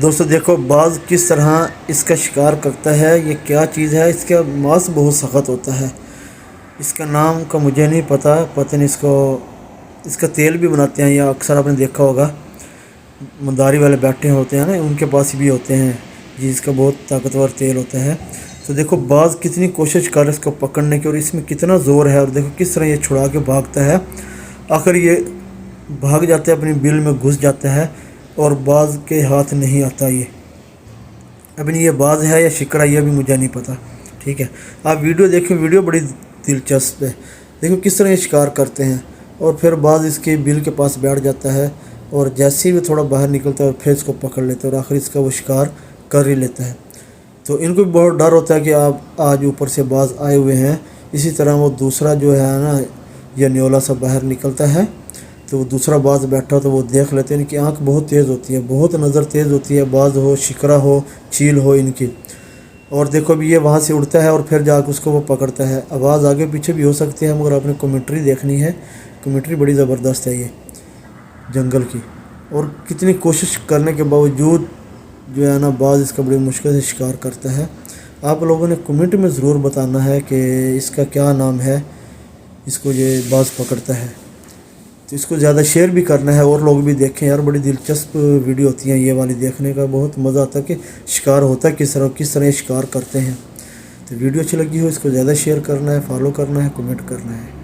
دوستو دیکھو باز کس طرح اس کا شکار کرتا ہے. یہ کیا چیز ہے؟ اس کا ماس بہت سخت ہوتا ہے. اس کا نام کا مجھے نہیں پتہ نہیں. اس کا تیل بھی بناتے ہیں، یا اکثر آپ نے دیکھا ہوگا منداری والے بیٹھے ہوتے ہیں نا، ان کے پاس بھی ہوتے ہیں جس کا بہت طاقتور تیل ہوتا ہے. تو دیکھو باز کتنی کوشش کر اس کو پکڑنے کی، اور اس میں کتنا زور ہے، اور دیکھو کس طرح یہ چھڑا کے بھاگتا ہے. آخر یہ بھاگ جاتا ہے، اپنی بل میں گھس جاتا ہے، اور باز کے ہاتھ نہیں آتا. یہ ابھی یہ باز ہے یا شکرا یہ بھی مجھے نہیں پتہ. ٹھیک ہے، آپ ویڈیو دیکھیں، ویڈیو بڑی دلچسپ ہے. دیکھو کس طرح یہ شکار کرتے ہیں، اور پھر باز اس کے بل کے پاس بیٹھ جاتا ہے، اور جیسے ہی وہ تھوڑا باہر نکلتا ہے پھر اس کو پکڑ لیتا ہے، اور آخر اس کا وہ شکار کر ہی لیتا ہے. تو ان کو بھی بہت ڈر ہوتا ہے کہ آپ آج اوپر سے باز آئے ہوئے ہیں. اسی طرح وہ دوسرا جو ہے نا، یہ نیولا سا باہر نکلتا ہے، تو وہ دوسرا باز بیٹھا ہو تو وہ دیکھ لیتے ہیں. ان کی آنکھ بہت تیز ہوتی ہے، بہت نظر تیز ہوتی ہے. باز ہو، شکرا ہو، چیل ہو ان کی. اور دیکھو ابھی یہ وہاں سے اڑتا ہے، اور پھر جا کے اس کو وہ پکڑتا ہے. آواز آگے پیچھے بھی ہو سکتی ہے، مگر آپ نے کمیونٹری دیکھنی ہے. کمیونٹری بڑی زبردست ہے یہ جنگل کی. اور کتنی کوشش کرنے کے باوجود جو ہے نا باز اس کا بڑی مشکل سے شکار کرتا ہے. آپ لوگوں نے کمیونٹی میں ضرور بتانا ہے کہ اس کا کیا نام ہے، اس کو یہ باز پکڑتا ہے. تو اس کو زیادہ شیئر بھی کرنا ہے، اور لوگ بھی دیکھیں یار. بڑی دلچسپ ویڈیو ہوتی ہیں یہ والی، دیکھنے کا بہت مزہ آتا ہے کہ شکار ہوتا ہے کس طرح یہ شکار کرتے ہیں. تو ویڈیو اچھی لگی ہو اس کو زیادہ شیئر کرنا ہے، فالو کرنا ہے، کمنٹ کرنا ہے.